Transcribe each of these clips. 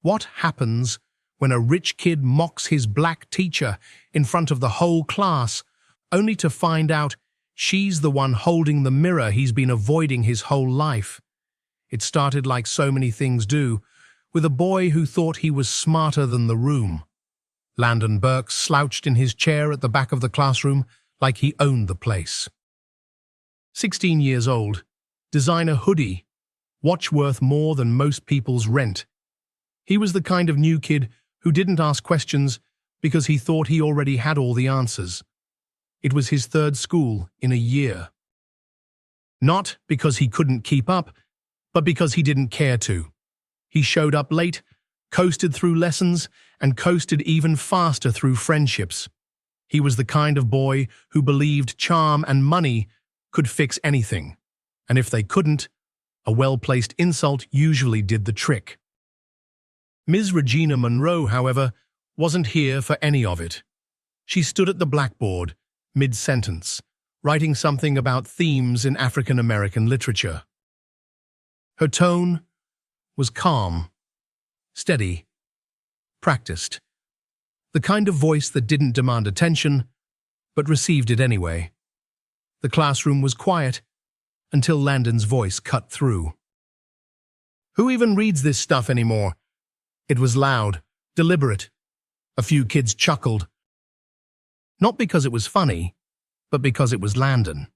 What happens when a rich kid mocks his black teacher in front of the whole class, only to find out she's the one holding the mirror he's been avoiding his whole life? It started like so many things do, with a boy who thought he was smarter than the room. Landon Burke slouched in his chair at the back of the classroom like he owned the place. 16 years old, designer hoodie, watch worth more than most people's rent. He was the kind of new kid who didn't ask questions because he thought he already had all the answers. It was his third school in a year. Not because he couldn't keep up, but because he didn't care to. He showed up late, coasted through lessons, and coasted even faster through friendships. He was the kind of boy who believed charm and money could fix anything, and if they couldn't, a well-placed insult usually did the trick. Ms. Regina Monroe, however, wasn't here for any of it. She stood at the blackboard, mid-sentence, writing something about themes in African-American literature. Her tone was calm, steady, practiced. The kind of voice that didn't demand attention, but received it anyway. The classroom was quiet until Landon's voice cut through. "Who even reads this stuff anymore?" It was loud, deliberate. A few kids chuckled. Not because it was funny, but because it was Landon.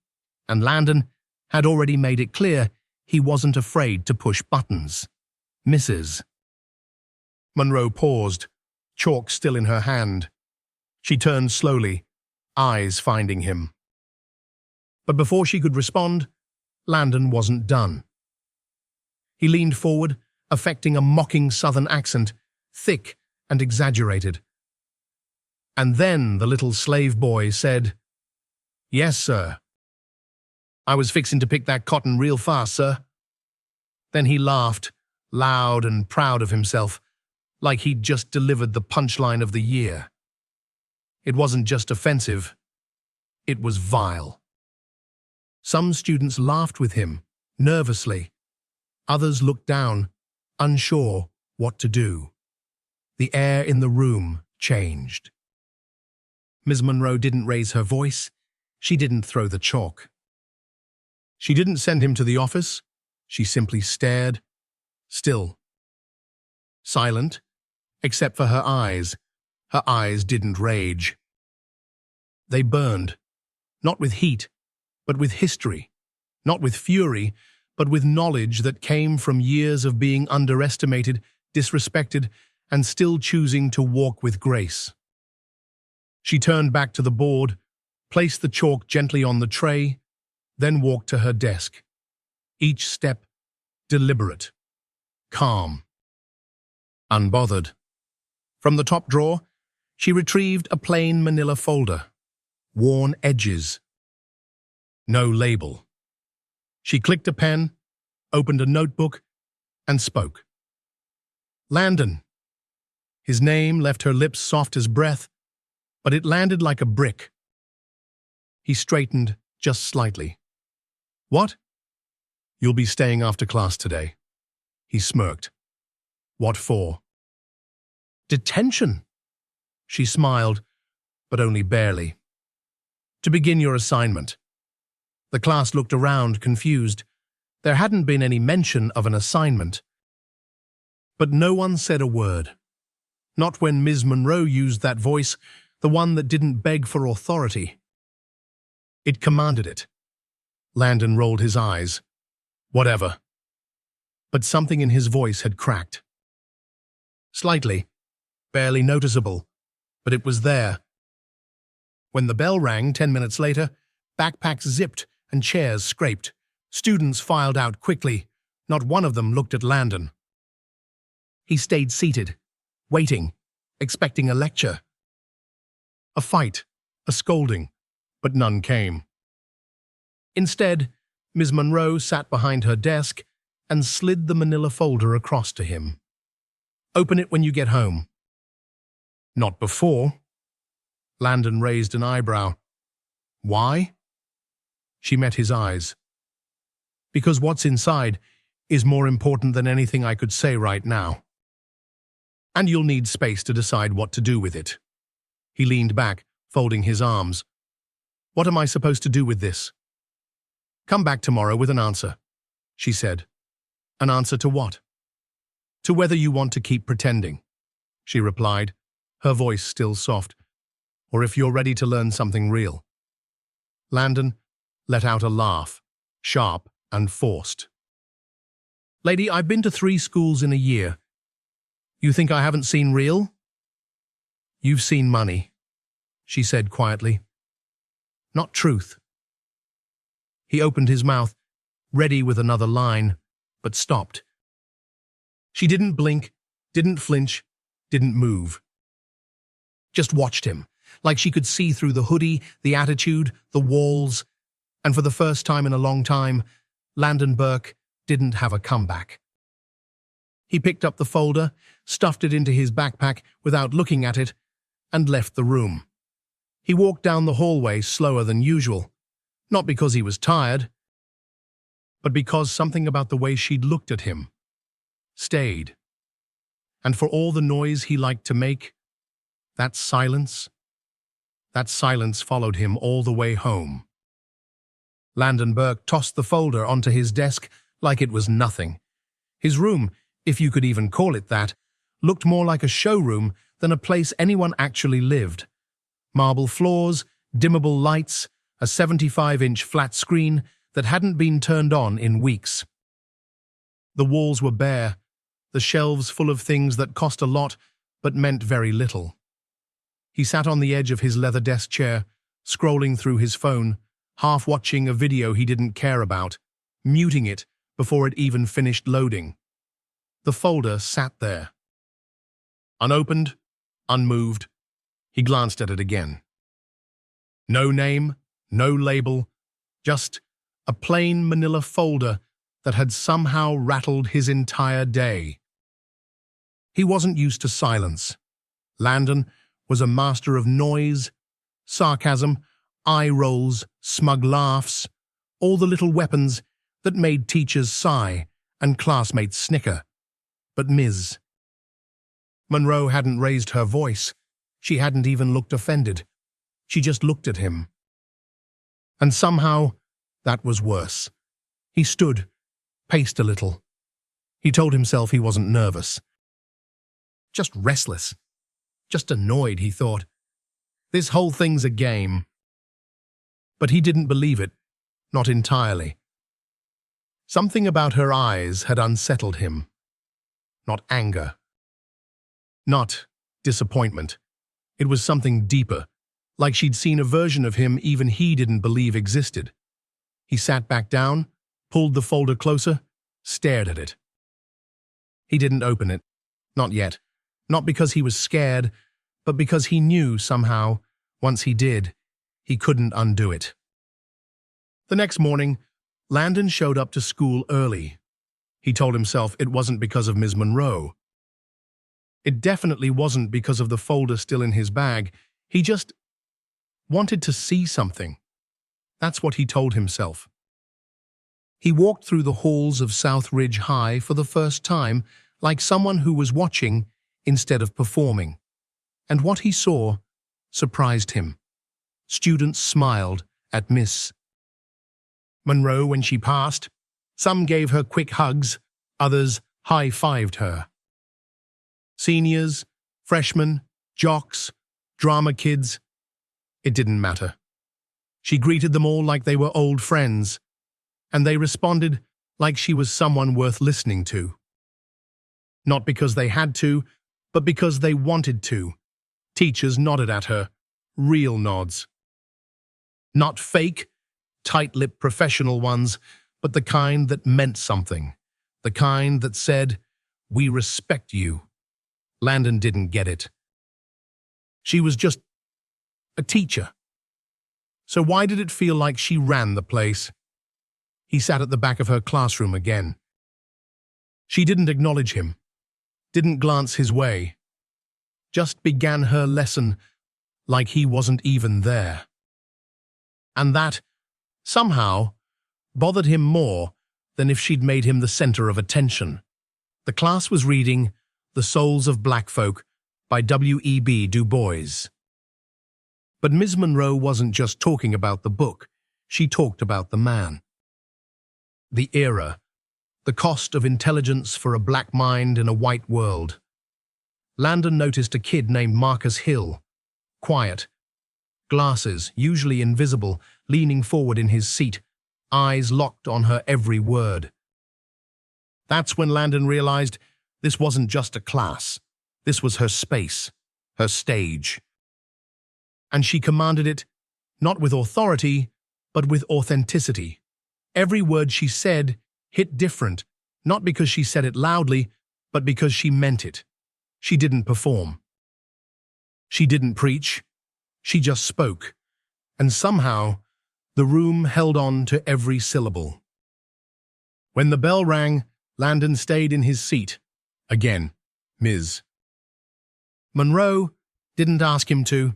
And Landon had already made it clear he wasn't afraid to push buttons. Mrs. Monroe paused, chalk still in her hand. She turned slowly, eyes finding him. But before she could respond, Landon wasn't done. He leaned forward, affecting a mocking southern accent, thick and exaggerated. And then the little slave boy said, "Yes, sir. I was fixing to pick that cotton real fast, sir." Then he laughed, loud and proud of himself, like he'd just delivered the punchline of the year. It wasn't just offensive, it was vile. Some students laughed with him, nervously. Others looked down, unsure what to do. The air in the room changed. Ms. Monroe didn't raise her voice. She didn't throw the chalk. She didn't send him to the office. She simply stared, still. Silent, except for her eyes. Her eyes didn't rage. They burned, not with heat, but with history, not with fury, but with knowledge that came from years of being underestimated, disrespected, and still choosing to walk with grace. She turned back to the board, placed the chalk gently on the tray, then walked to her desk. Each step deliberate, calm, unbothered. From the top drawer, she retrieved a plain manila folder, worn edges. No label. She clicked a pen, opened a notebook, and spoke. "Landon." His name left her lips soft as breath, but it landed like a brick. He straightened just slightly. "What?" "You'll be staying after class today." He smirked. "What for?" "Detention." She smiled, but only barely. "To begin your assignment." The class looked around, confused. There hadn't been any mention of an assignment. But no one said a word. Not when Ms. Monroe used that voice, the one that didn't beg for authority. It commanded it. Landon rolled his eyes. Whatever. But something in his voice had cracked. Slightly, barely noticeable, but it was there. When the bell rang 10 minutes later, backpacks zipped and chairs scraped. Students filed out quickly. Not one of them looked at Landon. He stayed seated, waiting, expecting a lecture. A fight, a scolding, but none came. Instead, Ms. Monroe sat behind her desk and slid the manila folder across to him. "Open it when you get home." "Not before." Landon raised an eyebrow. "Why?" She met his eyes. "Because what's inside is more important than anything I could say right now." And you'll need space to decide what to do with it. He leaned back, folding his arms. What am I supposed to do with this? Come back tomorrow with an answer, she said. An answer to what? To whether you want to keep pretending, she replied, her voice still soft, or if you're ready to learn something real. Landon let out a laugh, sharp and forced. Lady, I've been to 3 schools in a year. You think I haven't seen real? You've seen money, she said quietly. Not truth. He opened his mouth, ready with another line, but stopped. She didn't blink, didn't flinch, didn't move. Just watched him, like she could see through the hoodie, the attitude, the walls, and for the first time in a long time, Landon Burke didn't have a comeback. He picked up the folder, stuffed it into his backpack without looking at it, and left the room. He walked down the hallway slower than usual, not because he was tired, but because something about the way she'd looked at him stayed. And for all the noise he liked to make, that silence followed him all the way home. Landon Burke tossed the folder onto his desk like it was nothing. His room, if you could even call it that, looked more like a showroom than a place anyone actually lived. Marble floors, dimmable lights, a 75-inch flat screen that hadn't been turned on in weeks. The walls were bare, the shelves full of things that cost a lot but meant very little. He sat on the edge of his leather desk chair, scrolling through his phone, half watching a video he didn't care about, muting it before it even finished loading. The folder sat there. Unopened, unmoved, he glanced at it again. No name, no label, just a plain manila folder that had somehow rattled his entire day. He wasn't used to silence. Landon was a master of noise, sarcasm, eye rolls, smug laughs, all the little weapons that made teachers sigh and classmates snicker. But Ms. Monroe hadn't raised her voice. She hadn't even looked offended. She just looked at him. And somehow, that was worse. He stood, paced a little. He told himself he wasn't nervous. Just restless. Just annoyed, he thought. This whole thing's a game. But he didn't believe it, not entirely. Something about her eyes had unsettled him. Not anger. Not disappointment. It was something deeper, like she'd seen a version of him even he didn't believe existed. He sat back down, pulled the folder closer, stared at it. He didn't open it. Not yet. Not because he was scared, but because he knew somehow, once he did, he couldn't undo it. The next morning, Landon showed up to school early. He told himself it wasn't because of Ms. Monroe. It definitely wasn't because of the folder still in his bag. He just wanted to see something. That's what he told himself. He walked through the halls of South Ridge High for the first time like someone who was watching instead of performing. And what he saw surprised him. Students smiled at Miss Monroe when she passed. Some gave her quick hugs, others high-fived her. Seniors, freshmen, jocks, drama kids, it didn't matter. She greeted them all like they were old friends, and they responded like she was someone worth listening to. Not because they had to, but because they wanted to. Teachers nodded at her, real nods. Not fake, tight-lipped professional ones, but the kind that meant something. The kind that said, "We respect you." Landon didn't get it. She was just a teacher. So why did it feel like she ran the place? He sat at the back of her classroom again. She didn't acknowledge him, didn't glance his way, just began her lesson like he wasn't even there. And that, somehow, bothered him more than if she'd made him the center of attention. The class was reading The Souls of Black Folk by W.E.B. Du Bois. But Ms. Monroe wasn't just talking about the book, she talked about the man. The era, the cost of intelligence for a black mind in a white world. Landon noticed a kid named Marcus Hill, quiet, glasses, usually invisible, leaning forward in his seat, eyes locked on her every word. That's when Landon realized this wasn't just a class. This was her space, her stage. And she commanded it, not with authority, but with authenticity. Every word she said hit different, not because she said it loudly, but because she meant it. She didn't perform. She didn't preach. She just spoke. And somehow, the room held on to every syllable. When the bell rang, Landon stayed in his seat. Again, Ms. Monroe didn't ask him to.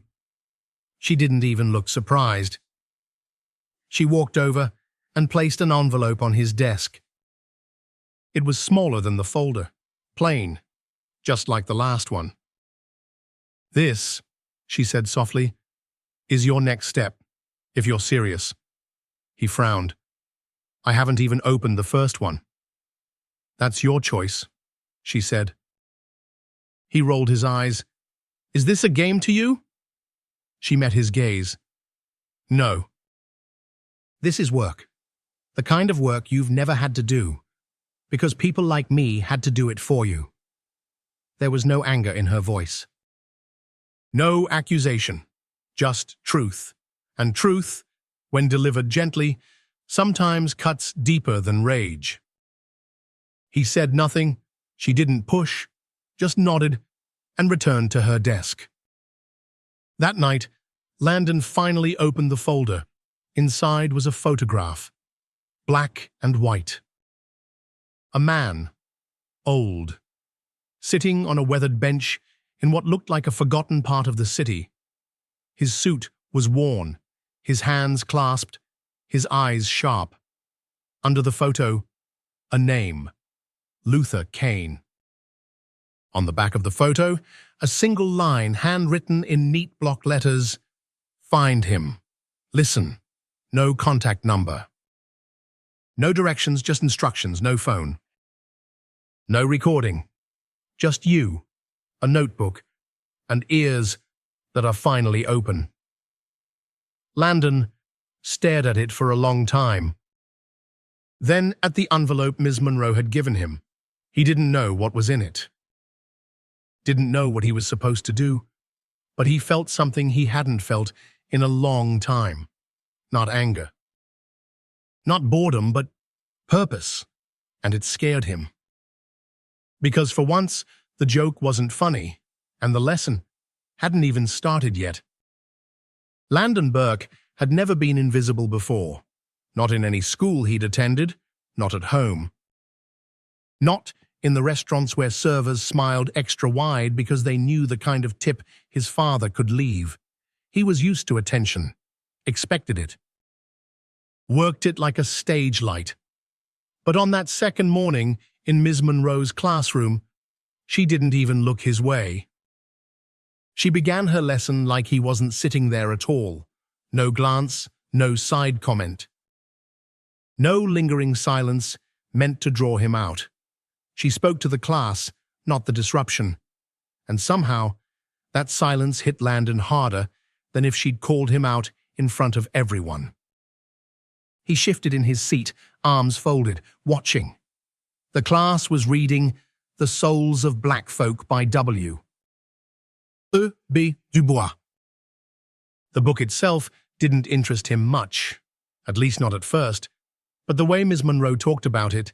She didn't even look surprised. She walked over and placed an envelope on his desk. It was smaller than the folder, plain, just like the last one. "This," she said softly, "is your next step, if you're serious." He frowned. "I haven't even opened the first one." "That's your choice," she said. He rolled his eyes. "Is this a game to you?" She met his gaze. "No. This is work. The kind of work you've never had to do, because people like me had to do it for you." There was no anger in her voice. No accusation, just truth. And truth, when delivered gently, sometimes cuts deeper than rage. He said nothing. She didn't push, just nodded and returned to her desk. That night, Landon finally opened the folder. Inside was a photograph, black and white. A man, old, sitting on a weathered bench in what looked like a forgotten part of the city. His suit was worn, his hands clasped, his eyes sharp. Under the photo, a name, Luther Kane. On the back of the photo, a single line handwritten in neat block letters, "Find him. Listen. No contact number." No directions, just instructions, no phone. No recording. Just you, a notebook, and ears that are finally open. Landon stared at it for a long time. Then at the envelope Ms. Monroe had given him. He didn't know what was in it. Didn't know what he was supposed to do, but he felt something he hadn't felt in a long time. Not anger. Not boredom, but purpose. And it scared him. Because for once, the joke wasn't funny, and the lesson hadn't even started yet. Landon Burke had never been invisible before. Not in any school he'd attended, not at home. Not in the restaurants where servers smiled extra wide because they knew the kind of tip his father could leave. He was used to attention, expected it, worked it like a stage light. But on that second morning in Ms. Monroe's classroom, she didn't even look his way. She began her lesson like he wasn't sitting there at all. No glance, no side comment. No lingering silence meant to draw him out. She spoke to the class, not the disruption. And somehow, that silence hit Landon harder than if she'd called him out in front of everyone. He shifted in his seat, arms folded, watching. The class was reading The Souls of Black Folk by W.E.B. Du Bois. The book itself didn't interest him much, at least not at first, but the way Ms. Monroe talked about it,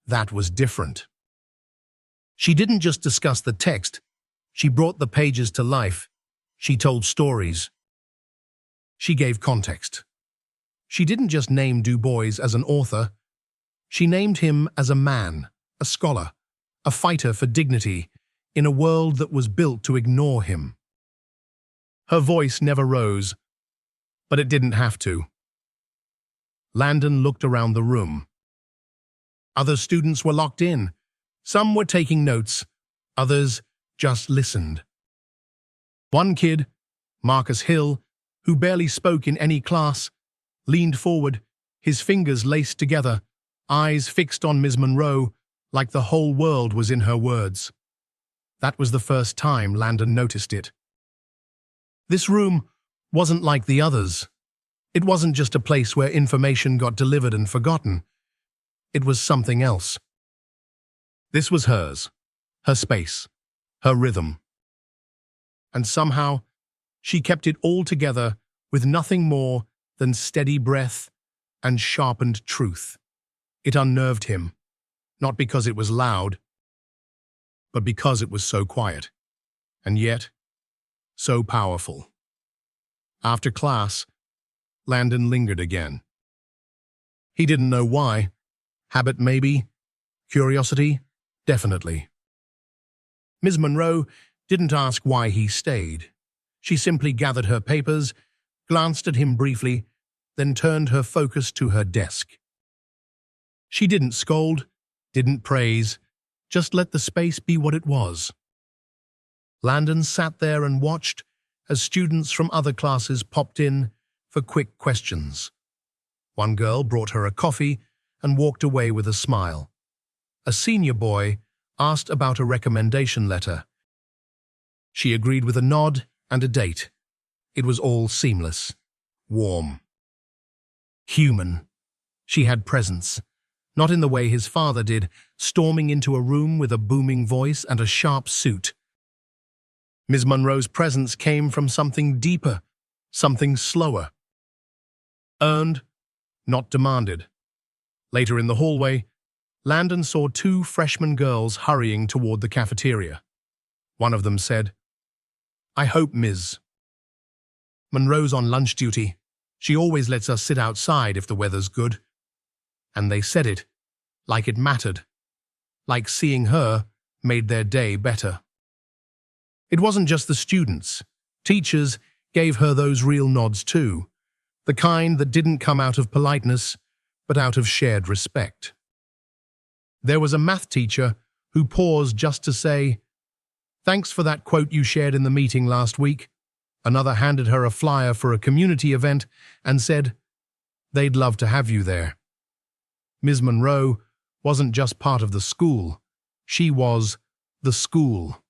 that was different. She didn't just discuss the text, she brought the pages to life. She told stories. She gave context. She didn't just name Du Bois as an author, she named him as a man, a scholar, a fighter for dignity, in a world that was built to ignore him. Her voice never rose, but it didn't have to. Landon looked around the room. Other students were locked in. Some were taking notes, Others just listened. One kid, Marcus Hill, who barely spoke in any class, leaned forward, his fingers laced together, eyes fixed on Ms. Monroe, like the whole world was in her words. That was the first time Landon noticed it. This room wasn't like the others. It wasn't just a place where information got delivered and forgotten. It was something else. This was hers, her space, her rhythm. And somehow, she kept it all together with nothing more than steady breath and sharpened truth. It unnerved him, not because it was loud, but because it was so quiet, and yet so powerful. After class, Landon lingered again. He didn't know why. Habit maybe, curiosity definitely. Ms. Monroe didn't ask why he stayed. She simply gathered her papers, glanced at him briefly, then turned her focus to her desk. She didn't scold, didn't praise, just let the space be what it was. Landon sat there and watched as students from other classes popped in for quick questions. One girl brought her a coffee and walked away with a smile. A senior boy asked about a recommendation letter. She agreed with a nod and a date. It was all seamless, warm, human. She had presence, not in the way his father did, storming into a room with a booming voice and a sharp suit. Ms. Monroe's presence came from something deeper, something slower. Earned, not demanded. Later in the hallway, Landon saw two freshman girls hurrying toward the cafeteria. One of them said, "I hope Ms. Monroe's on lunch duty. She always lets us sit outside if the weather's good." And they said it like it mattered, like seeing her made their day better. It wasn't just the students. Teachers gave her those real nods too, the kind that didn't come out of politeness, but out of shared respect. There was a math teacher who paused just to say, "Thanks for that quote you shared in the meeting last week." Another handed her a flyer for a community event and said, "They'd love to have you there." Ms. Monroe wasn't just part of the school. She was the school.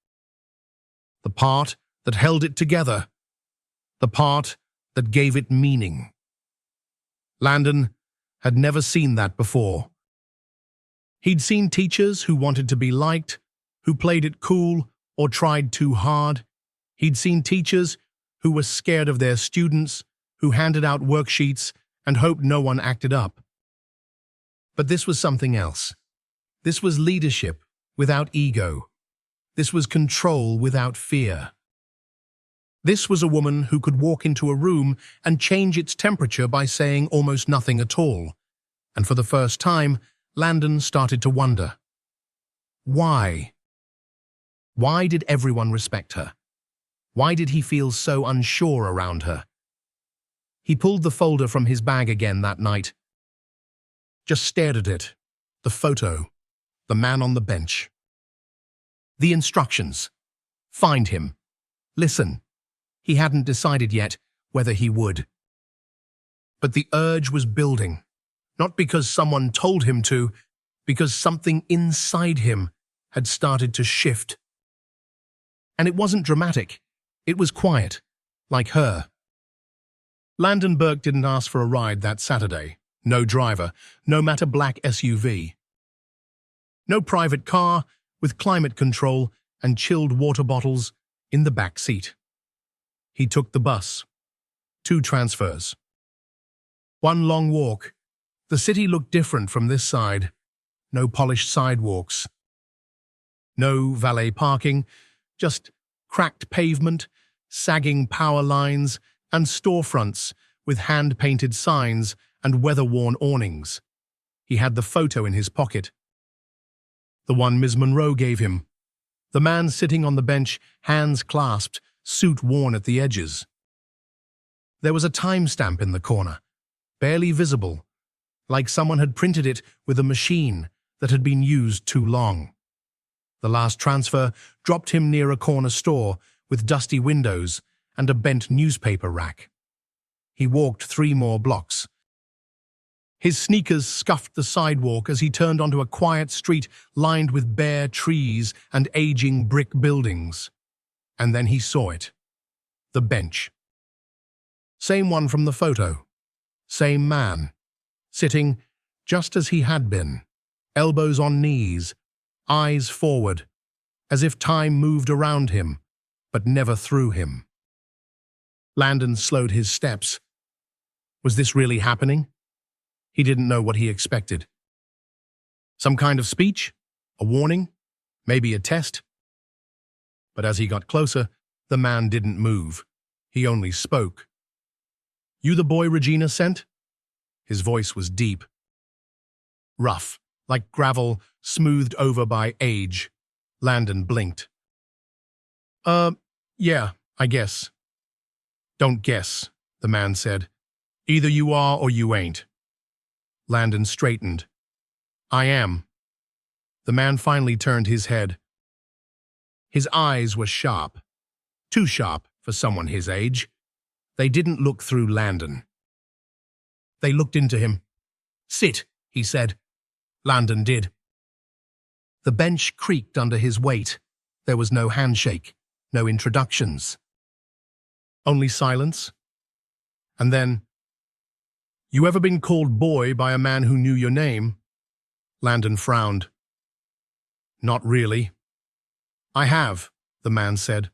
The part that held it together. The part that gave it meaning. Landon had never seen that before. He'd seen teachers who wanted to be liked, who played it cool or tried too hard. He'd seen teachers who were scared of their students, who handed out worksheets and hoped no one acted up. But this was something else. This was leadership without ego. This was control without fear. This was a woman who could walk into a room and change its temperature by saying almost nothing at all. And for the first time, Landon started to wonder. Why? Why did everyone respect her? Why did he feel so unsure around her? He pulled the folder from his bag again that night. Just stared at it. The photo. The man on the bench. The instructions. Find him. Listen. He hadn't decided yet whether he would. But the urge was building. Not because someone told him to, because something inside him had started to shift. And it wasn't dramatic. It was quiet, like her. Landon Burke didn't ask for a ride that Saturday. No driver, no matter black SUV. No private car with climate control and chilled water bottles in the back seat. He took the bus. 2 transfers. 1 long walk. The city looked different from this side. No polished sidewalks. No valet parking, just cracked pavement, sagging power lines, and storefronts with hand-painted signs and weather-worn awnings. He had the photo in his pocket. The one Ms. Monroe gave him. The man sitting on the bench, hands clasped, suit worn at the edges. There was a timestamp in the corner, barely visible, like someone had printed it with a machine that had been used too long. The last transfer dropped him near a corner store with dusty windows and a bent newspaper rack. He walked 3 more blocks. His sneakers scuffed the sidewalk as he turned onto a quiet street lined with bare trees and aging brick buildings. And then he saw it. The bench. Same one from the photo. Same man. Sitting just as he had been. Elbows on knees. Eyes forward. As if time moved around him, but never through him. Landon slowed his steps. Was this really happening? He didn't know what he expected. Some kind of speech? A warning? Maybe a test? But as he got closer, the man didn't move. He only spoke. "You the boy Regina sent?" His voice was deep. Rough, like gravel smoothed over by age. Landon blinked. Yeah, I guess." "Don't guess," the man said. "Either you are or you ain't." Landon straightened. "I am." The man finally turned his head. His eyes were sharp. Too sharp for someone his age. They didn't look through Landon. They looked into him. "Sit," he said. Landon did. The bench creaked under his weight. There was no handshake, no introductions. Only silence. And then, "You ever been called boy by a man who knew your name?" Landon frowned. "Not really." "I have," the man said.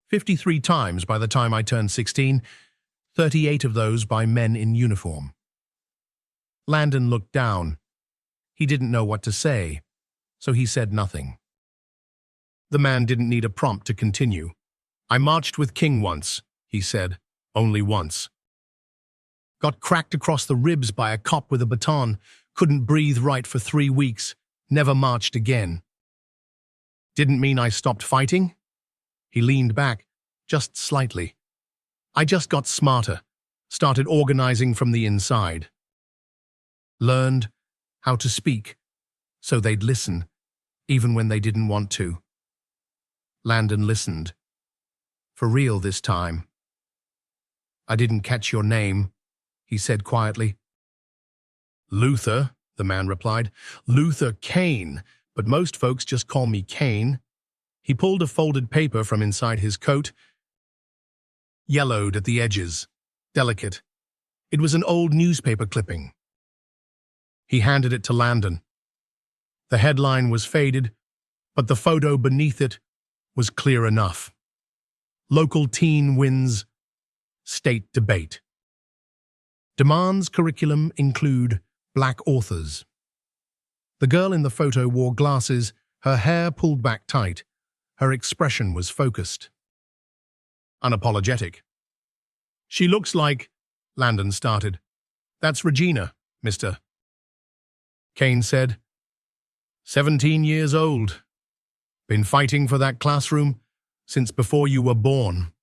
53 times by the time I turned 16, 38 of those by men in uniform. Landon looked down. He didn't know what to say, so he said nothing. The man didn't need a prompt to continue. "I marched with King once," he said, "only once. Got cracked across the ribs by a cop with a baton, couldn't breathe right for 3 weeks, never marched again. Didn't mean I stopped fighting." He leaned back, just slightly. "I just got smarter, started organizing from the inside. Learned how to speak, so they'd listen, even when they didn't want to." Landon listened. For real this time. "I didn't catch your name," he said quietly. "Luther," the man replied. "Luther Kane, but most folks just call me Kane." He pulled a folded paper from inside his coat, yellowed at the edges, delicate. It was an old newspaper clipping. He handed it to Landon. The headline was faded, but the photo beneath it was clear enough. "Local teen wins state debate. Demands curriculum include black authors." The girl in the photo wore glasses, her hair pulled back tight. Her expression was focused. Unapologetic. "She looks like," Landon started. "That's Regina, mister," Kane said. 17 years old. Been fighting for that classroom since before you were born."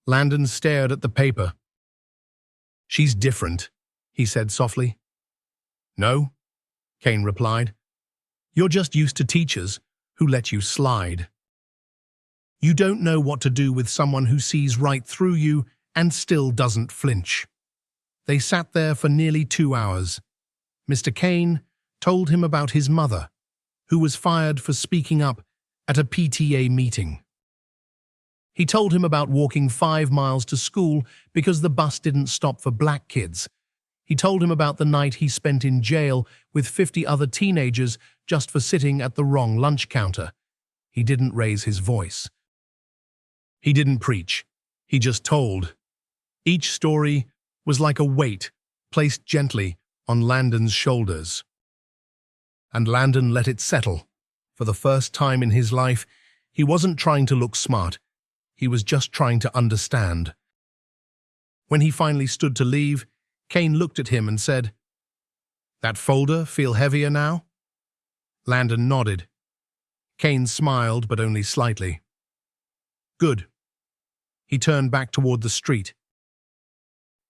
Landon stared at the paper. "She's different," he said softly. "No," Kane replied. "You're just used to teachers who let you slide. You don't know what to do with someone who sees right through you and still doesn't flinch." They sat there for nearly 2 hours. Mr. Kane told him about his mother, who was fired for speaking up at a PTA meeting. He told him about walking 5 miles to school because the bus didn't stop for black kids. He told him about the night he spent in jail with 50 other teenagers just for sitting at the wrong lunch counter. He didn't raise his voice. He didn't preach. He just told. Each story was like a weight placed gently on Landon's shoulders. And Landon let it settle. For the first time in his life, he wasn't trying to look smart. He was just trying to understand. When he finally stood to leave, Kane looked at him and said, "That folder feel heavier now?" Landon nodded. Kane smiled, but only slightly. "Good." He turned back toward the street.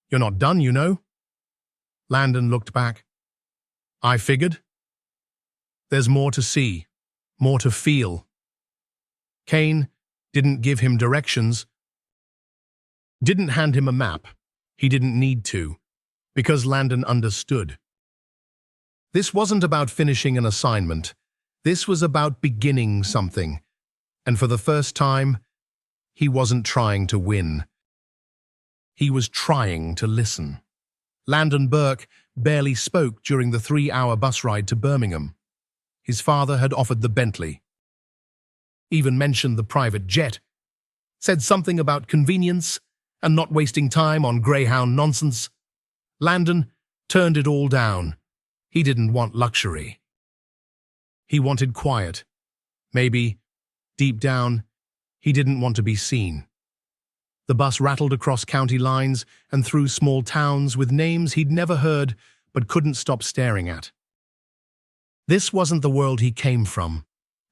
"You're not done, you know." Landon looked back. "I figured. There's more to see, more to feel. Kane didn't give him directions, didn't hand him a map. He didn't need to, because Landon understood. This wasn't about finishing an assignment. This was about beginning something. And for the first time, he wasn't trying to win. He was trying to listen. Landon Burke barely spoke during the 3-hour bus ride to Birmingham. His father had offered the Bentley. Even mentioned the private jet. Said something about convenience and not wasting time on Greyhound nonsense. Landon turned it all down. He didn't want luxury. He wanted quiet. Maybe, deep down, he didn't want to be seen. The bus rattled across county lines and through small towns with names he'd never heard but couldn't stop staring at. This wasn't the world he came from,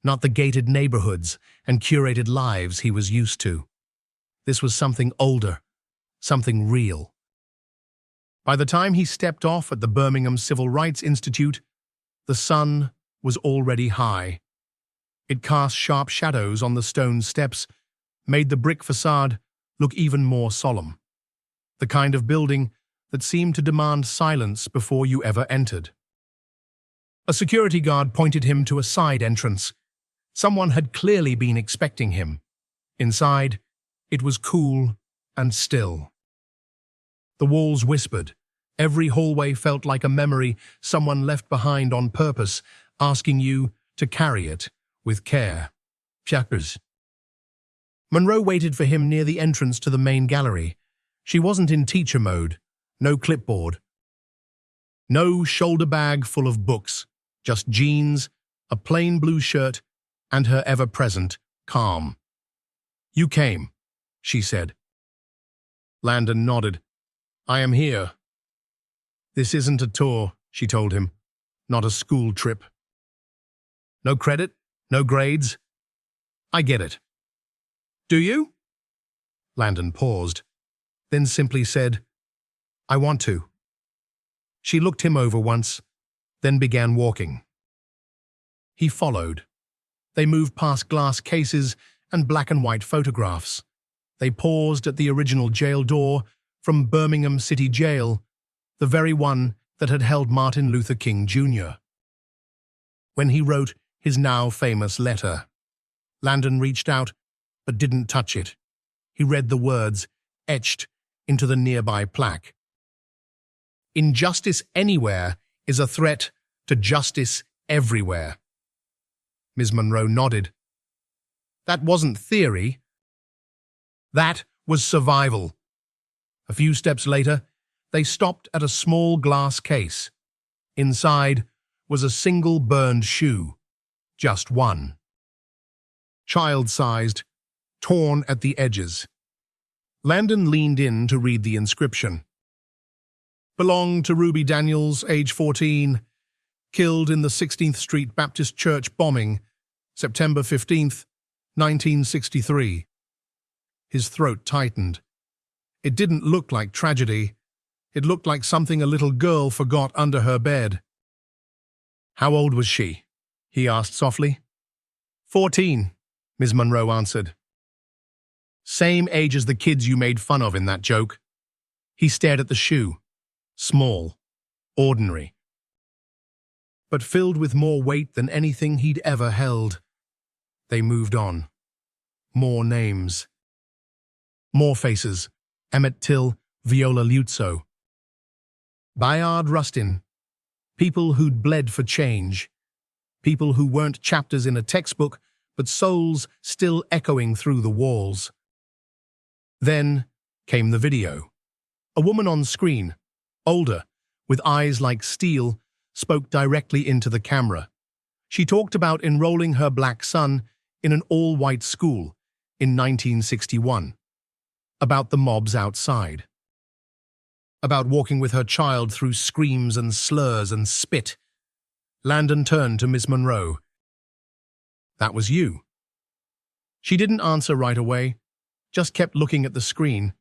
not the gated neighborhoods and curated lives he was used to. This was something older, something real. By the time he stepped off at the Birmingham Civil Rights Institute, the sun was already high. It cast sharp shadows on the stone steps, made the brick facade look even more solemn. The kind of building that seemed to demand silence before you ever entered. A security guard pointed him to a side entrance. Someone had clearly been expecting him. Inside, it was cool and still. The walls whispered. Every hallway felt like a memory someone left behind on purpose, asking you to carry it with care. Checkers. Monroe waited for him near the entrance to the main gallery. She wasn't in teacher mode. No clipboard. No shoulder bag full of books. Just jeans, a plain blue shirt, and her ever-present calm. "You came," she said. Landon nodded. "I am here." "This isn't a tour," she told him. "Not a school trip. No credit, no grades. I get it." "Do you?" Landon paused, then simply said, "I want to." She looked him over once, then began walking. He followed. They moved past glass cases and black and white photographs. They paused at the original jail door from Birmingham City Jail, the very one that had held Martin Luther King Jr. When he wrote his now famous letter, Landon reached out but didn't touch it. He read the words etched into the nearby plaque. "Injustice anywhere is a threat to justice everywhere." Ms. Monroe nodded. That wasn't theory. That was survival. A few steps later, they stopped at a small glass case. Inside was a single burned shoe. Just one. Child-sized, torn at the edges. Landon leaned in to read the inscription. "Belonged to Ruby Daniels, age 14, killed in the 16th Street Baptist Church bombing, September 15th, 1963. His throat tightened. It didn't look like tragedy. It looked like something a little girl forgot under her bed. "How old was she?" he asked softly. 14, Ms. Monroe answered. "Same age as the kids you made fun of in that joke." He stared at the shoe. Small, ordinary, but filled with more weight than anything he'd ever held. They moved on. More names. More faces. Emmett Till, Viola Luzzo. Bayard Rustin. People who'd bled for change. People who weren't chapters in a textbook, but souls still echoing through the walls. Then came the video. A woman on screen, older, with eyes like steel, spoke directly into the camera. She talked about enrolling her black son in an all-white school in 1961. About the mobs outside. About walking with her child through screams and slurs and spit. Landon turned to Miss Monroe. "That was you." She didn't answer right away, just kept looking at the screen.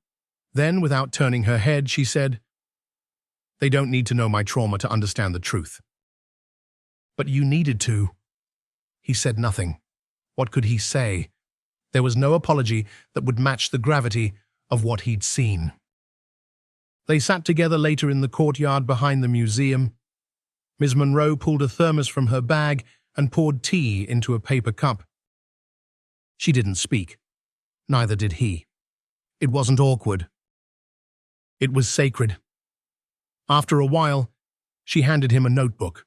Then, without turning her head, she said, "They don't need to know my trauma to understand the truth." "But you needed to." He said nothing. What could he say? There was no apology that would match the gravity of what he'd seen. They sat together later in the courtyard behind the museum. Miss Monroe pulled a thermos from her bag and poured tea into a paper cup. She didn't speak. Neither did he. It wasn't awkward. It was sacred. After a while, she handed him a notebook.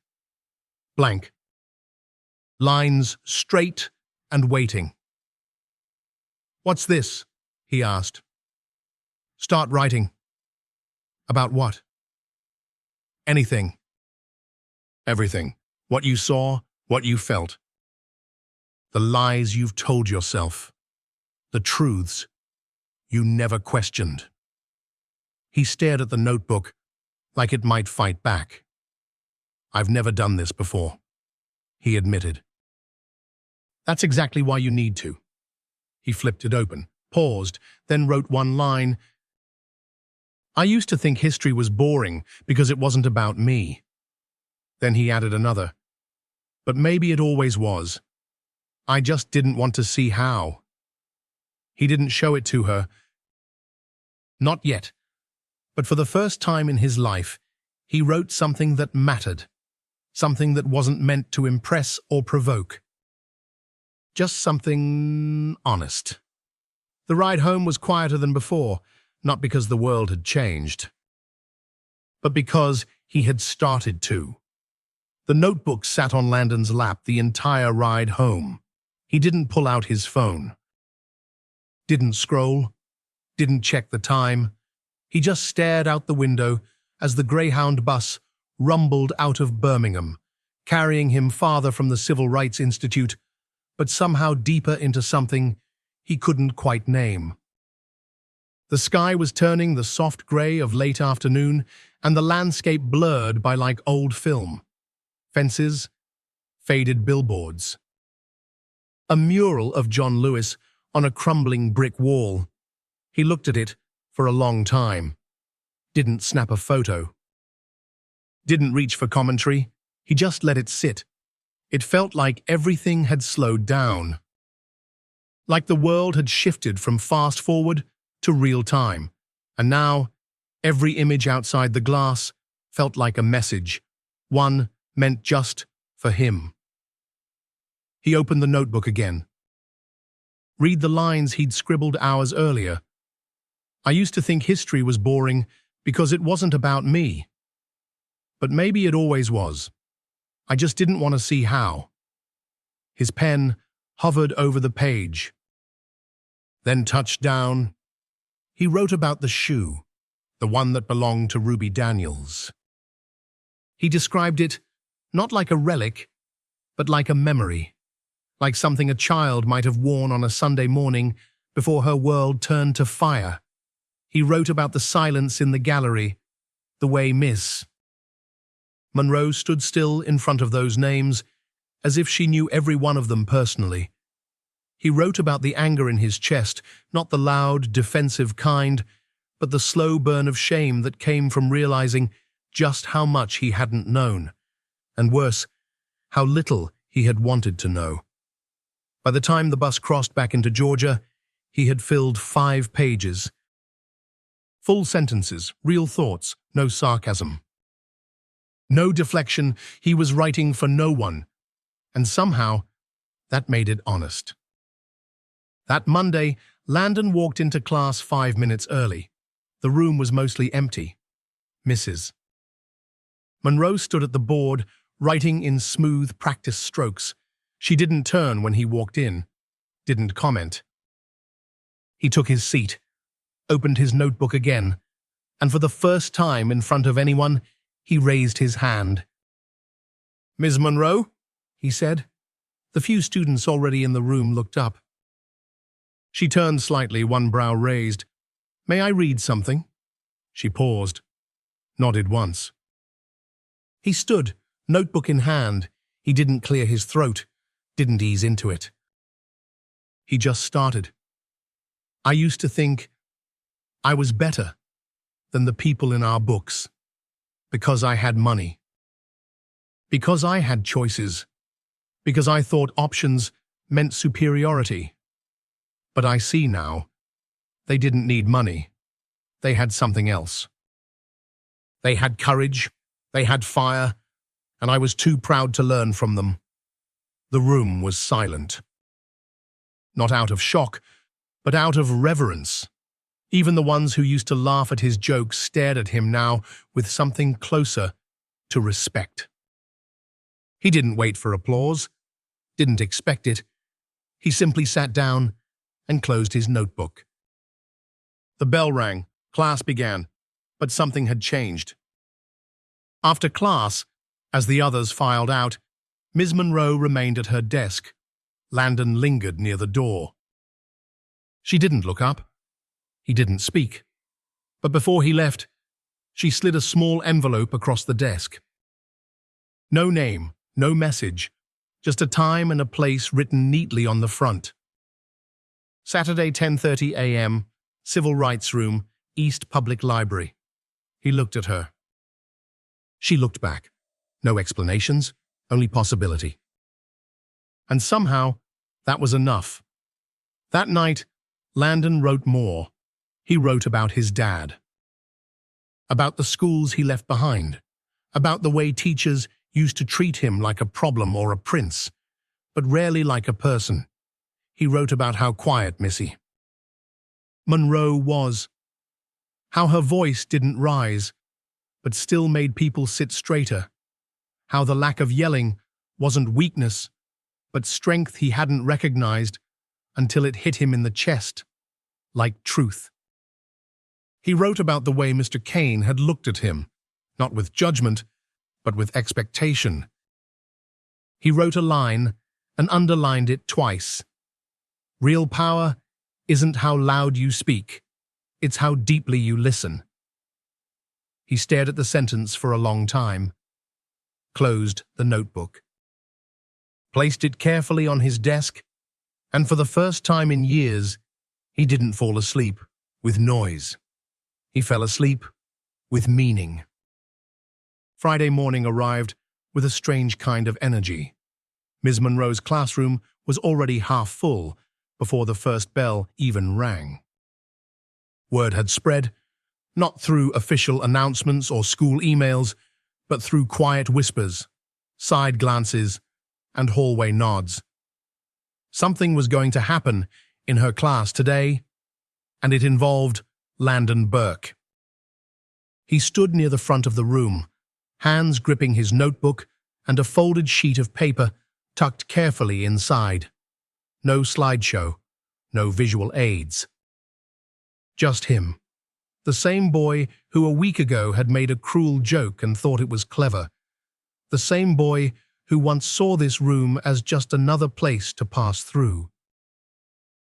Blank. Lines straight and waiting. "What's this?" he asked. "Start writing." "About what?" "Anything." "Everything. What you saw, what you felt. The lies you've told yourself. The truths you never questioned." He stared at the notebook like it might fight back. "I've never done this before," he admitted. "That's exactly why you need to." He flipped it open, paused, then wrote one line. "I used to think history was boring because it wasn't about me." Then he added another. "But maybe it always was. I just didn't want to see how." He didn't show it to her. Not yet. But for the first time in his life, he wrote something that mattered. Something that wasn't meant to impress or provoke. Just something honest. The ride home was quieter than before, not because the world had changed, but because he had started to. The notebook sat on Landon's lap the entire ride home. He didn't pull out his phone. Didn't scroll. Didn't check the time. He just stared out the window as the Greyhound bus rumbled out of Birmingham, carrying him farther from the Civil Rights Institute, but somehow deeper into something he couldn't quite name. The sky was turning the soft grey of late afternoon, and the landscape blurred by like old film. Fences, faded billboards. A mural of John Lewis on a crumbling brick wall. He looked at it for a long time. Didn't snap a photo. Didn't reach for commentary. He just let it sit. It felt like everything had slowed down. Like the world had shifted from fast forward to real time. And now, every image outside the glass felt like a message. One meant just for him. He opened the notebook again. Read the lines he'd scribbled hours earlier. "I used to think history was boring because it wasn't about me. But maybe it always was. I just didn't want to see how." His pen hovered over the page, then touched down. He wrote about the shoe, the one that belonged to Ruby Daniels. He described it not like a relic, but like a memory, like something a child might have worn on a Sunday morning before her world turned to fire. He wrote about the silence in the gallery, the way Miss Monroe stood still in front of those names, as if she knew every one of them personally. He wrote about the anger in his chest, not the loud, defensive kind, but the slow burn of shame that came from realizing just how much he hadn't known, and worse, how little he had wanted to know. By the time the bus crossed back into Georgia, he had filled 5 pages. Full sentences, real thoughts, no sarcasm. No deflection. He was writing for no one, and somehow that made it honest. That Monday, Landon walked into class 5 minutes early. The room was mostly empty. Mrs. Monroe stood at the board, writing in smooth practice strokes. She didn't turn when he walked in, didn't comment. He took his seat, opened his notebook again, and for the first time in front of anyone, he raised his hand. "Ms. Monroe?" he said. The few students already in the room looked up. She turned slightly, one brow raised. "May I read something?" She paused, nodded once. He stood, notebook in hand. He didn't clear his throat, didn't ease into it. He just started. "I used to think I was better than the people in our books. Because I had money. Because I had choices. because I thought options meant superiority. But I see now, they didn't need money. They had something else. They had courage, they had fire, and I was too proud to learn from them. The room was silent. Not out of shock, but out of reverence. Even the ones who used to laugh at his jokes stared at him now with something closer to respect. He didn't wait for applause, didn't expect it. He simply sat down and closed his notebook. The bell rang, class began, but something had changed. After class, as the others filed out, Ms. Monroe remained at her desk. Landon lingered near the door. She didn't look up. He didn't speak. But before he left, she slid a small envelope across the desk. No name, no message, just a time and a place written neatly on the front. Saturday, 10:30 a.m., Civil Rights Room, East Public Library. He looked at her. She looked back. No explanations, only possibility. And somehow, that was enough. That night, Landon wrote more. He wrote about his dad. About the schools he left behind. About the way teachers used to treat him like a problem or a prince, but rarely like a person. He wrote about how quiet Missy Monroe was. How her voice didn't rise, but still made people sit straighter. How the lack of yelling wasn't weakness, but strength he hadn't recognized until it hit him in the chest, like truth. He wrote about the way Mr. Kane had looked at him, not with judgment, but with expectation. He wrote a line and underlined it twice. Real power isn't how loud you speak, it's how deeply you listen. He stared at the sentence for a long time, closed the notebook, placed it carefully on his desk, and for the first time in years, he didn't fall asleep with noise. He fell asleep with meaning. Friday morning arrived with a strange kind of energy. Ms. Monroe's classroom was already half full before the first bell even rang. Word had spread, not through official announcements or school emails, but through quiet whispers, side glances, and hallway nods. Something was going to happen in her class today, and it involved Landon Burke. He stood near the front of the room, hands gripping his notebook and a folded sheet of paper tucked carefully inside. No slideshow, no visual aids. Just him, the same boy who a week ago had made a cruel joke and thought it was clever. The same boy who once saw this room as just another place to pass through.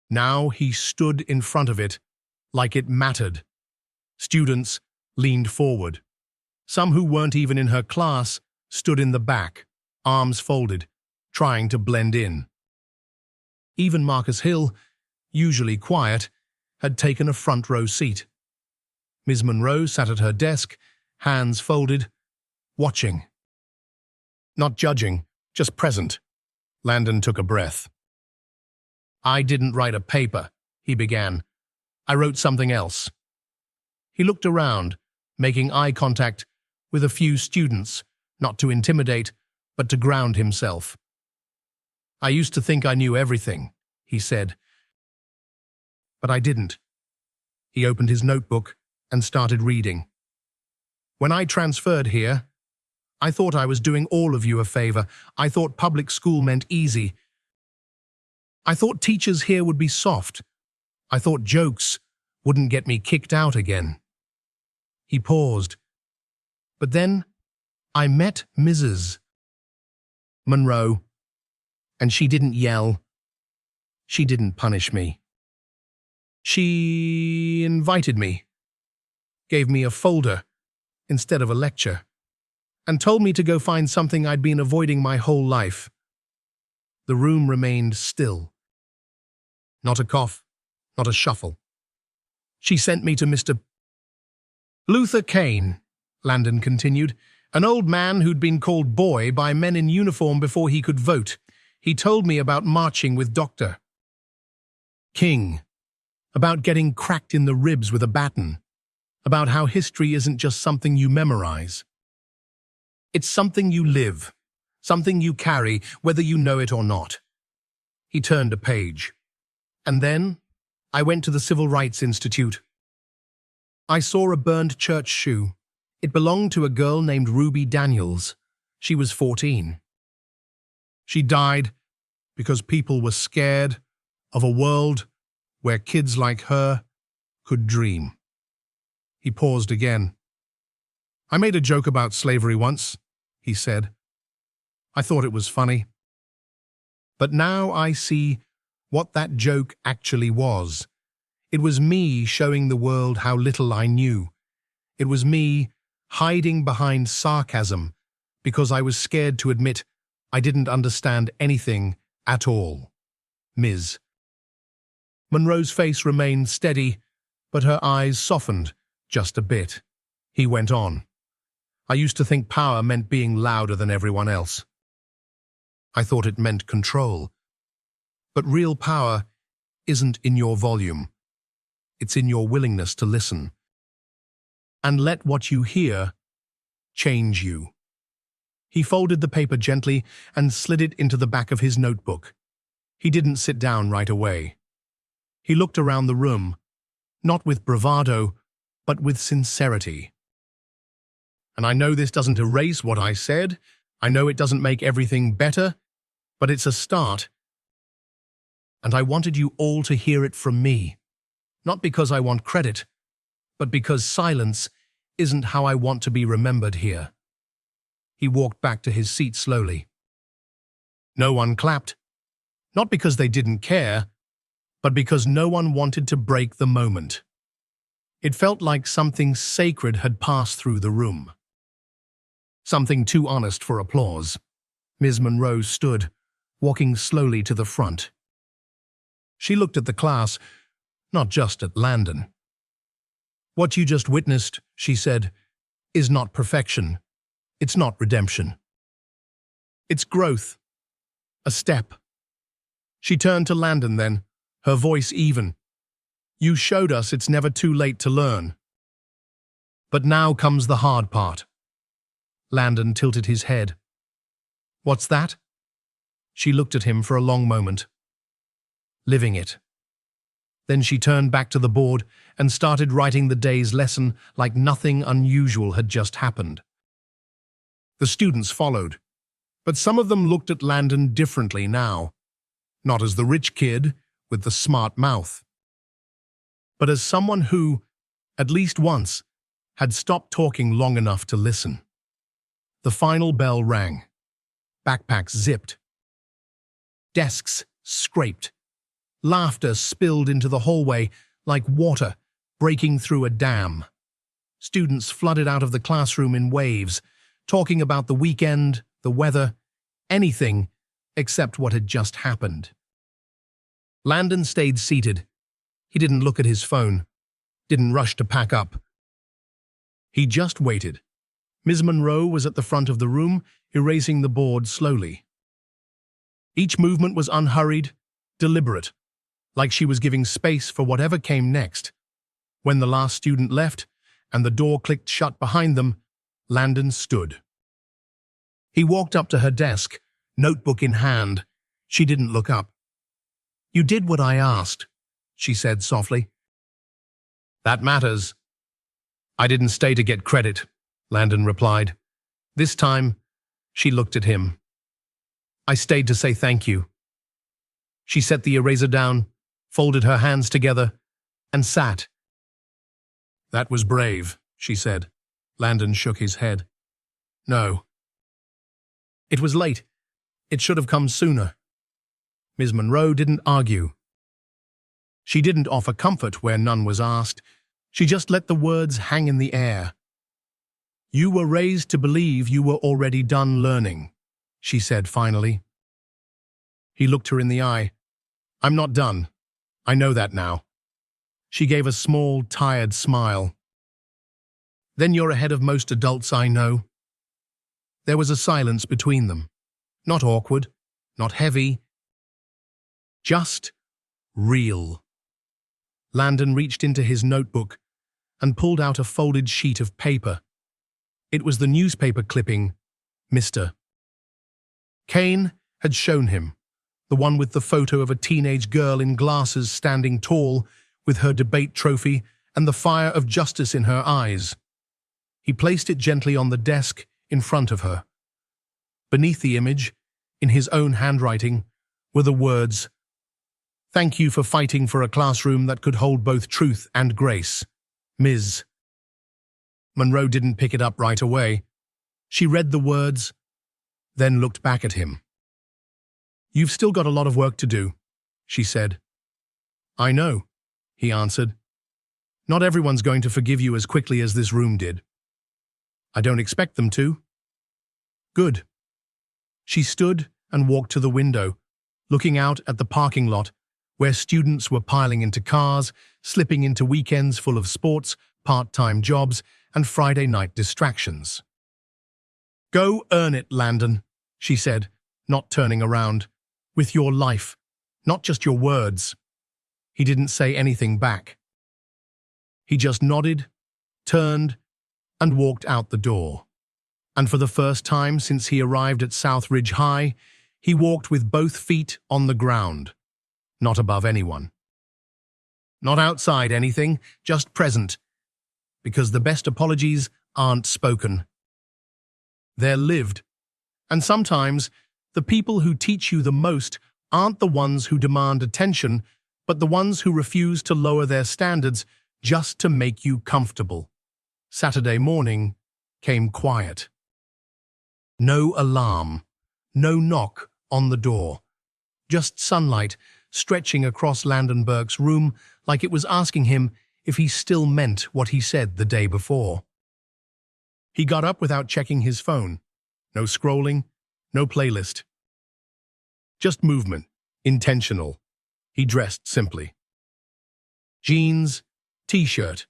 Now he stood in front of it like it mattered. Students leaned forward. Some who weren't even in her class stood in the back, arms folded, trying to blend in. Even Marcus Hill, usually quiet, had taken a front row seat. Ms. Monroe sat at her desk, hands folded, watching. Not judging, just present. Landon took a breath. "I didn't write a paper," he began. "I wrote something else." He looked around, making eye contact with a few students, not to intimidate, but to ground himself. "I used to think I knew everything," he said. "But I didn't." He opened his notebook and started reading. "When I transferred here, I thought I was doing all of you a favor. I thought public school meant easy. I thought teachers here would be soft. I thought jokes wouldn't get me kicked out again." He paused. "But then I met Mrs. Monroe, and she didn't yell. She didn't punish me. She invited me, gave me a folder instead of a lecture, and told me to go find something I'd been avoiding my whole life." The room remained still. Not a cough, not a shuffle. "She sent me to Mr. Luther Kane," Landon continued, "an old man who'd been called boy by men in uniform before he could vote. He told me about marching with Dr. King, about getting cracked in the ribs with a baton, about how history isn't just something you memorize. It's something you live, something you carry, whether you know it or not. He turned a page. And then I went to the Civil Rights Institute. I saw a burned church shoe. It belonged to a girl named Ruby Daniels. She was 14. She died because people were scared of a world where kids like her could dream. He paused again. I made a joke about slavery once, he said. I thought it was funny. But now I see what that joke actually was. It was me showing the world how little I knew. It was me hiding behind sarcasm because I was scared to admit I didn't understand anything at all. Ms. Monroe's face remained steady, but her eyes softened just a bit. He went on. I used to think power meant being louder than everyone else. I thought it meant control. But real power isn't in your volume. It's in your willingness to listen. And let what you hear change you. He folded the paper gently and slid it into the back of his notebook. He didn't sit down right away. He looked around the room, not with bravado, but with sincerity. And I know this doesn't erase what I said. I know it doesn't make everything better, but it's a start. And I wanted you all to hear it from me, not because I want credit, but because silence isn't how I want to be remembered here. He walked back to his seat slowly. No one clapped, not because they didn't care, but because no one wanted to break the moment. It felt like something sacred had passed through the room. Something too honest for applause. Ms. Monroe stood, walking slowly to the front. She looked at the class, not just at Landon. What you just witnessed, she said, is not perfection. It's not redemption. It's growth. A step. She turned to Landon then, her voice even. You showed us it's never too late to learn. But now comes the hard part. Landon tilted his head. What's that? She looked at him for a long moment. Living it. Then she turned back to the board and started writing the day's lesson like nothing unusual had just happened. The students followed, but some of them looked at Landon differently now, not as the rich kid with the smart mouth, but as someone who, at least once, had stopped talking long enough to listen. The final bell rang. Backpacks zipped. Desks scraped. Laughter spilled into the hallway like water breaking through a dam. Students flooded out of the classroom in waves, talking about the weekend, the weather, anything except what had just happened. Landon stayed seated. He didn't look at his phone, didn't rush to pack up. He just waited. Ms. Monroe was at the front of the room, erasing the board slowly. Each movement was unhurried, deliberate, like she was giving space for whatever came next. When the last student left and the door clicked shut behind them, Landon stood. He walked up to her desk, notebook in hand. She didn't look up. You did what I asked, she said softly. That matters. I didn't stay to get credit, Landon replied. This time, she looked at him. I stayed to say thank you. She set the eraser down, folded her hands together, and sat. That was brave, she said. Landon shook his head. No. It was late. It should have come sooner. Ms. Monroe didn't argue. She didn't offer comfort where none was asked. She just let the words hang in the air. You were raised to believe you were already done learning, she said finally. He looked her in the eye. I'm not done. I know that now. She gave a small, tired smile. Then you're ahead of most adults I know. There was a silence between them. Not awkward, not heavy, just real. Landon reached into his notebook and pulled out a folded sheet of paper. It was the newspaper clipping Mr. Kane had shown him, the one with the photo of a teenage girl in glasses standing tall with her debate trophy and the fire of justice in her eyes. He placed it gently on the desk in front of her. Beneath the image, in his own handwriting, were the words, "Thank you for fighting for a classroom that could hold both truth and grace, Ms." Monroe didn't pick it up right away. She read the words, then looked back at him. "You've still got a lot of work to do," she said. "I know," he answered. "Not everyone's going to forgive you as quickly as this room did." "I don't expect them to." "Good." She stood and walked to the window, looking out at the parking lot, where students were piling into cars, slipping into weekends full of sports, part-time jobs, and Friday night distractions. "Go earn it, Landon," she said, not turning around. "With your life, not just your words." He didn't say anything back. He just nodded, turned, and walked out the door. And for the first time since he arrived at South Ridge High, he walked with both feet on the ground, not above anyone. Not outside anything, just present, because the best apologies aren't spoken. They're lived, and sometimes the people who teach you the most aren't the ones who demand attention, but the ones who refuse to lower their standards just to make you comfortable. Saturday morning came quiet. No alarm, no knock on the door, just sunlight stretching across Landon Burke's room like it was asking him if he still meant what he said the day before. He got up without checking his phone. No scrolling, no playlist. Just movement, intentional. He dressed simply. Jeans, t-shirt,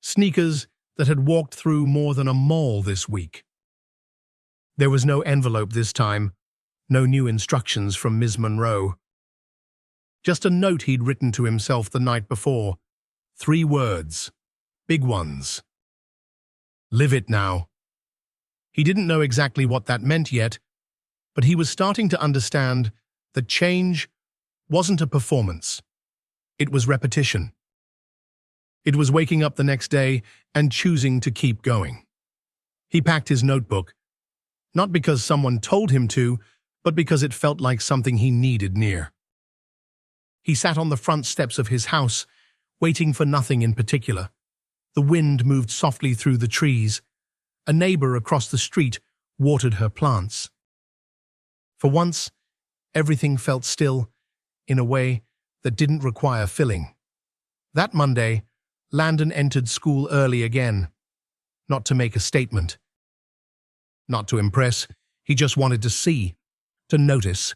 sneakers that had walked through more than a mall this week. There was no envelope this time, no new instructions from Ms. Monroe. Just a note he'd written to himself the night before. 3 words, big ones. Live it now. He didn't know exactly what that meant yet, but he was starting to understand that change wasn't a performance. It was repetition. It was waking up the next day and choosing to keep going. He packed his notebook, not because someone told him to, but because it felt like something he needed near. He sat on the front steps of his house, waiting for nothing in particular. The wind moved softly through the trees. A neighbor across the street watered her plants. For once, everything felt still, in a way that didn't require filling. That Monday, Landon entered school early again. Not to make a statement. Not to impress, he just wanted to see, to notice,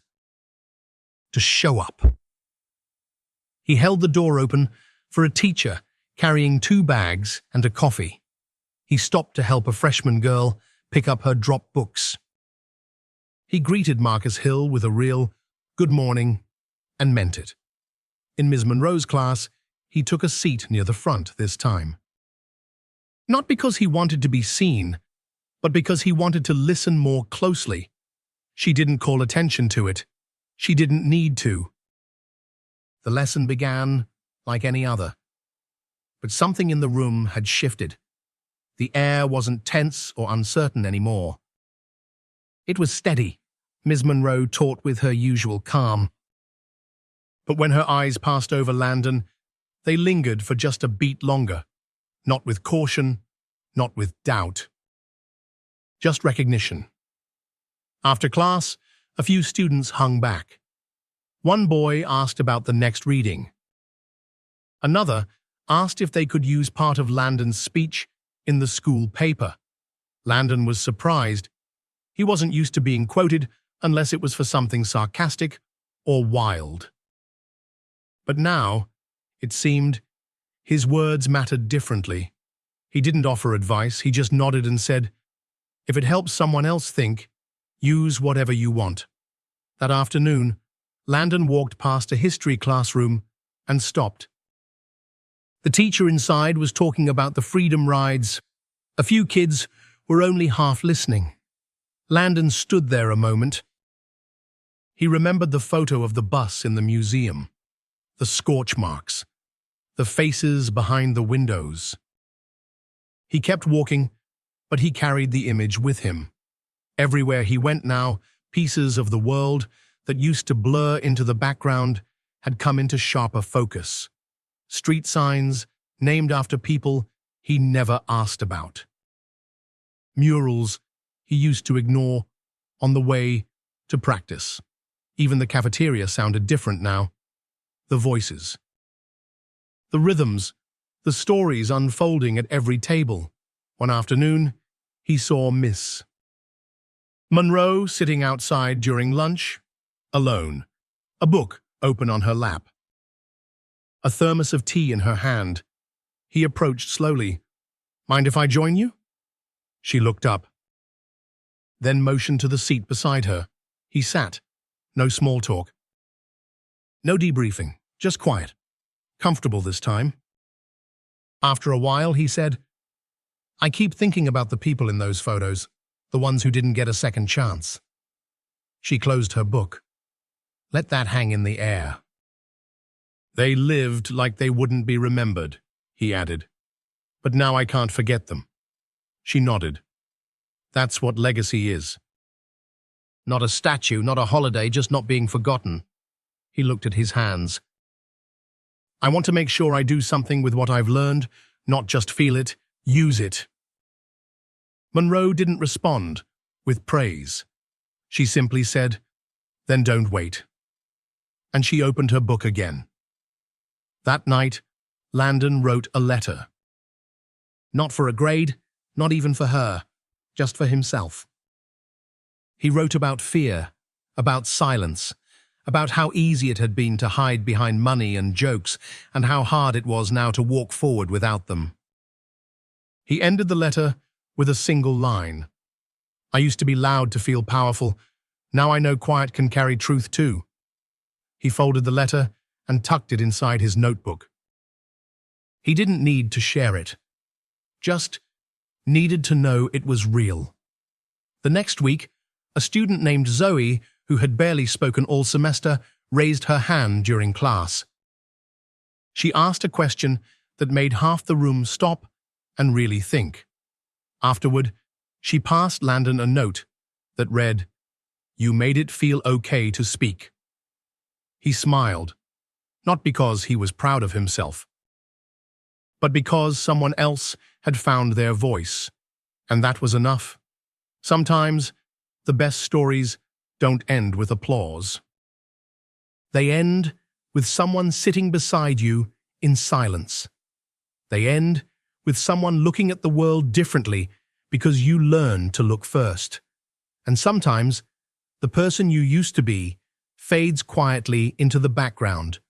to show up. He held the door open for a teacher carrying 2 bags and a coffee. He stopped to help a freshman girl pick up her dropped books. He greeted Marcus Hill with a real "good morning" and meant it. In Ms. Monroe's class, he took a seat near the front this time. Not because he wanted to be seen, but because he wanted to listen more closely. She didn't call attention to it. She didn't need to. The lesson began like any other. But something in the room had shifted. The air wasn't tense or uncertain anymore. It was steady. Ms. Monroe taught with her usual calm. But when her eyes passed over Landon, they lingered for just a beat longer. Not with caution, not with doubt. Just recognition. After class, a few students hung back. One boy asked about the next reading. Another asked if they could use part of Landon's speech in the school paper. Landon was surprised. He wasn't used to being quoted unless it was for something sarcastic or wild. But now, it seemed, his words mattered differently. He didn't offer advice, he just nodded and said, "If it helps someone else think, use whatever you want. That afternoon, Landon walked past a history classroom and stopped. The teacher inside was talking about the freedom rides. A few kids were only half listening. Landon stood there a moment. He remembered the photo of the bus in the museum, the scorch marks, the faces behind the windows. He kept walking, but he carried the image with him. Everywhere he went now, pieces of the world that used to blur into the background had come into sharper focus. Street signs named after people he never asked about. Murals he used to ignore on the way to practice. Even the cafeteria sounded different now. The voices, the rhythms, the stories unfolding at every table. One afternoon, he saw Miss Monroe sitting outside during lunch, alone, a book open on her lap, a thermos of tea in her hand. He approached slowly. "Mind if I join you?" She looked up, then motioned to the seat beside her. He sat. No small talk. No debriefing, just quiet. Comfortable this time. After a while, he said, "I keep thinking about the people in those photos, the ones who didn't get a second chance." She closed her book. "Let that hang in the air." "They lived like they wouldn't be remembered," he added. "But now I can't forget them." She nodded. "That's what legacy is. Not a statue, not a holiday, just not being forgotten." He looked at his hands. "I want to make sure I do something with what I've learned, not just feel it, use it." Monroe didn't respond with praise. She simply said, "Then don't wait." And she opened her book again. That night, Landon wrote a letter. Not for a grade, not even for her, just for himself. He wrote about fear, about silence, about how easy it had been to hide behind money and jokes, and how hard it was now to walk forward without them. He ended the letter with a single line. "I used to be loud to feel powerful. Now I know quiet can carry truth too." He folded the letter and tucked it inside his notebook. He didn't need to share it, just needed to know it was real. The next week, a student named Zoe, who had barely spoken all semester, raised her hand during class. She asked a question that made half the room stop and really think. Afterward, she passed Landon a note that read, "You made it feel okay to speak." He smiled, not because he was proud of himself, but because someone else had found their voice, and that was enough. Sometimes, the best stories don't end with applause. They end with someone sitting beside you in silence. They end with someone looking at the world differently because you learned to look first. And sometimes, the person you used to be fades quietly into the background,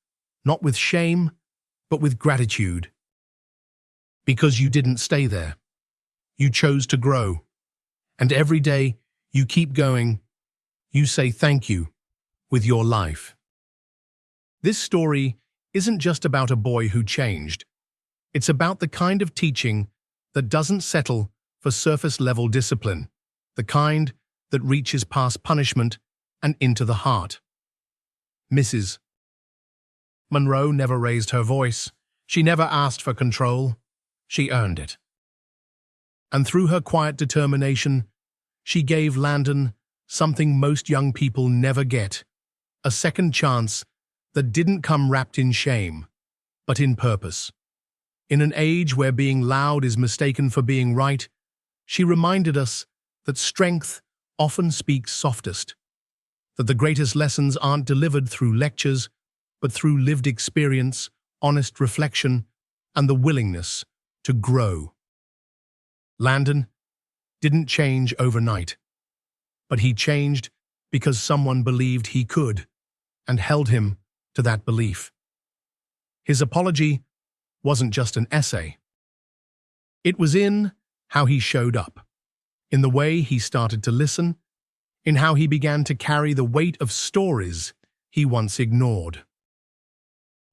not with shame, but with gratitude. Because you didn't stay there. You chose to grow. And every day, you keep going. You say thank you with your life. This story isn't just about a boy who changed. It's about the kind of teaching that doesn't settle for surface-level discipline, the kind that reaches past punishment and into the heart. Mrs. Monroe never raised her voice. She never asked for control. She earned it. And through her quiet determination, she gave Landon something most young people never get, a second chance that didn't come wrapped in shame, but in purpose. In an age where being loud is mistaken for being right, she reminded us that strength often speaks softest, that the greatest lessons aren't delivered through lectures, but through lived experience, honest reflection, and the willingness to grow. Landon didn't change overnight, but he changed because someone believed he could and held him to that belief. His apology wasn't just an essay. It was in how he showed up, in the way he started to listen, in how he began to carry the weight of stories he once ignored.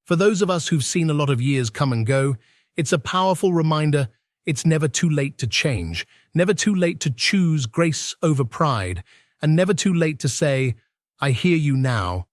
For those of us who've seen a lot of years come and go, it's a powerful reminder it's never too late to change, never too late to choose grace over pride, and never too late to say, I hear you now,